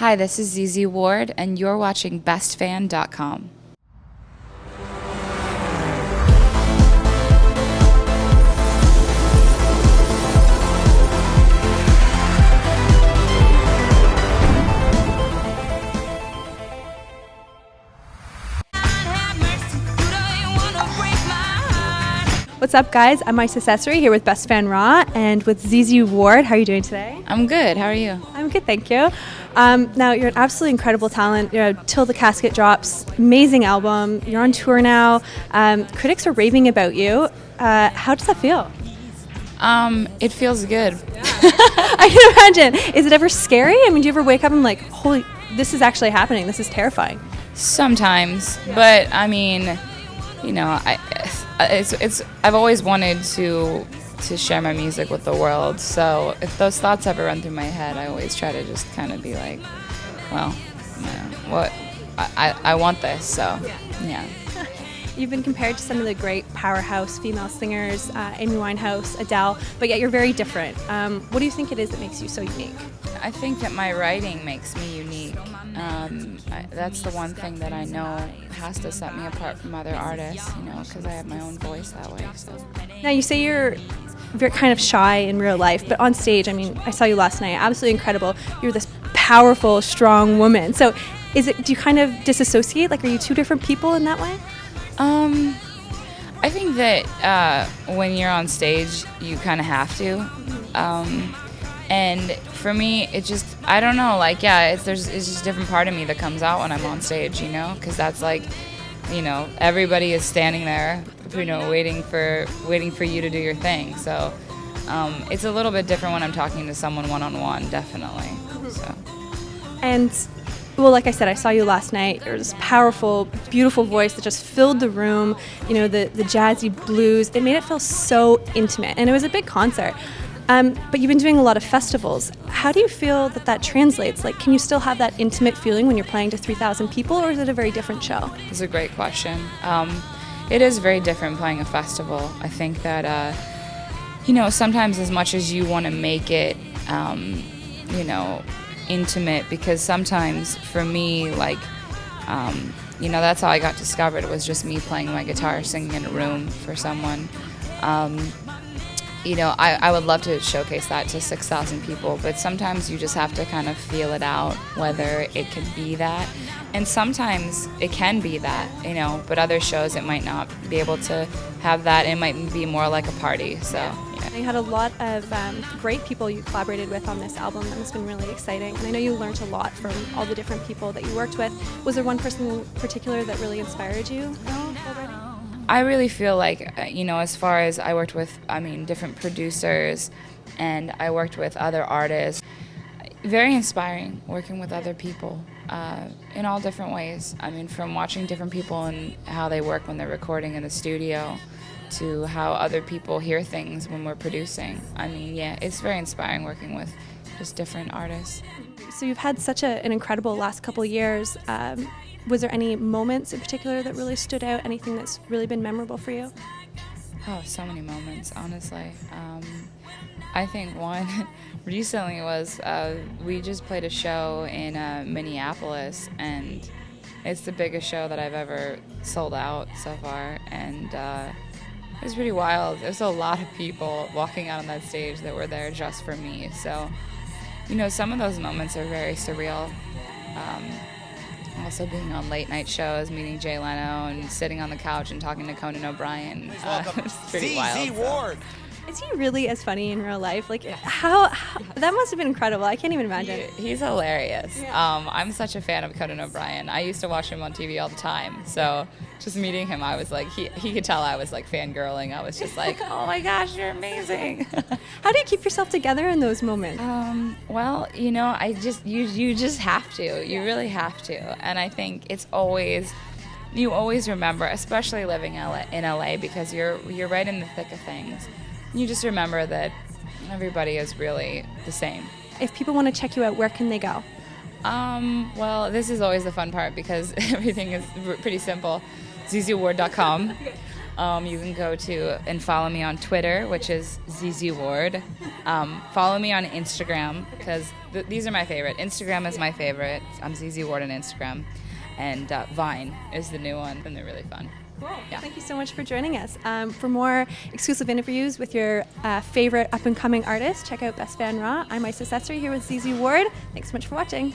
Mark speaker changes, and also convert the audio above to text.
Speaker 1: Hi, this is ZZ Ward, and you're watching BestFan.com.
Speaker 2: What's up, guys? I'm Essery here with BestFan Raw and with ZZ Ward. How are you doing today?
Speaker 1: I'm good. How are you?
Speaker 2: I'm good, thank you. Now, you're an absolutely incredible talent. Till the Casket drops, amazing album. You're on tour now. Critics are raving about you. How does that feel?
Speaker 1: It feels good.
Speaker 2: I can imagine. Is it ever scary? I mean, do you ever wake up and like, holy, this is actually happening. This is terrifying.
Speaker 1: Sometimes, but I mean, you know, I've always wanted to share my music with the world. So if those thoughts ever run through my head, I always try to just kind of be like, well, what I want this. So yeah.
Speaker 2: You've been compared to some of the great powerhouse female singers, Amy Winehouse, Adele, but yet you're very different. What do you think it is that makes you so unique?
Speaker 1: I think that my writing makes me unique. That's the one thing that I know has to set me apart from other artists, you know, because I have my own voice that way. So.
Speaker 2: Now, you say you're very kind of shy in real life, but on stage, I mean, I saw you last night, absolutely incredible. You're this powerful, strong woman. So do you kind of disassociate? Like, are you two different people in that way?
Speaker 1: I think that when you're on stage, you kind of have to. And for me, it just, I don't know, like, yeah, it's just a different part of me that comes out when I'm on stage, you know, because that's like, you know, everybody is standing there, you know, waiting for you to do your thing. So it's a little bit different when I'm talking to someone one-on-one, definitely. So.
Speaker 2: And, well, like I said, I saw you last night. There was this powerful, beautiful voice that just filled the room, you know, the jazzy blues. It made it feel so intimate, and it was a big concert. But you've been doing a lot of festivals. How do you feel that translates? Like, can you still have that intimate feeling when you're playing to 3,000 people, or is it a very different show?
Speaker 1: It's a great question. It is very different playing a festival. I think that, you know, sometimes as much as you want to make it, you know, intimate, because sometimes for me, like, you know, that's how I got discovered. It was just me playing my guitar, singing in a room for someone. You know, I would love to showcase that to 6,000 people, but sometimes you just have to kind of feel it out, whether it could be that. And sometimes it can be that, you know, but other shows it might not be able to have that. It might be more like a party, so. Yeah.
Speaker 2: You had a lot of great people you collaborated with on this album. That has been really exciting. And I know you learned a lot from all the different people that you worked with. Was there one person in particular that really inspired you already?
Speaker 1: I really feel like, you know, as far as I worked with, I mean, different producers, and I worked with other artists. Very inspiring working with other people in all different ways. I mean, from watching different people and how they work when they're recording in the studio to how other people hear things when we're producing. I mean, yeah, it's very inspiring working with just different artists.
Speaker 2: So you've had such an incredible last couple of years. Was there any moments in particular that really stood out? Anything that's really been memorable for you?
Speaker 1: Oh, so many moments, honestly. I think one recently was we just played a show in Minneapolis, and it's the biggest show that I've ever sold out so far, and it was pretty wild. There's a lot of people walking out on that stage that were there just for me. So, you know, some of those moments are very surreal. Also being on late night shows, meeting Jay Leno, and sitting on the couch and talking to Conan O'Brien. It's pretty wild.
Speaker 3: Ward.
Speaker 2: Is he really as funny in real life? Like, how that must have been incredible. I can't even imagine.
Speaker 1: He's hilarious.
Speaker 2: Yeah.
Speaker 1: I'm such a fan of Conan O'Brien. I used to watch him on TV all the time. So just meeting him, I was like, he could tell I was like fangirling. I was just like, oh my gosh, you're amazing.
Speaker 2: How do you keep yourself together in those moments?
Speaker 1: Well, you know, you just have to. You really have to. And I think it's always, you always remember, especially living in LA, because you're right in the thick of things. You just remember that everybody is really the same.
Speaker 2: If people want to check you out, where can they go?
Speaker 1: Well, this is always the fun part because everything is pretty simple. ZZWard.com. You can go to and follow me on Twitter, which is ZZ Ward. Follow me on Instagram, because these are my favorite. Instagram is my favorite. I'm ZZ Ward on Instagram. And Vine is the new one, and they're really fun.
Speaker 2: Cool.
Speaker 1: Yeah.
Speaker 2: Thank you so much for joining us. For more exclusive interviews with your favorite up-and-coming artists, check out Best Fan Raw. I'm Isis Essery here with ZZ Ward. Thanks so much for watching.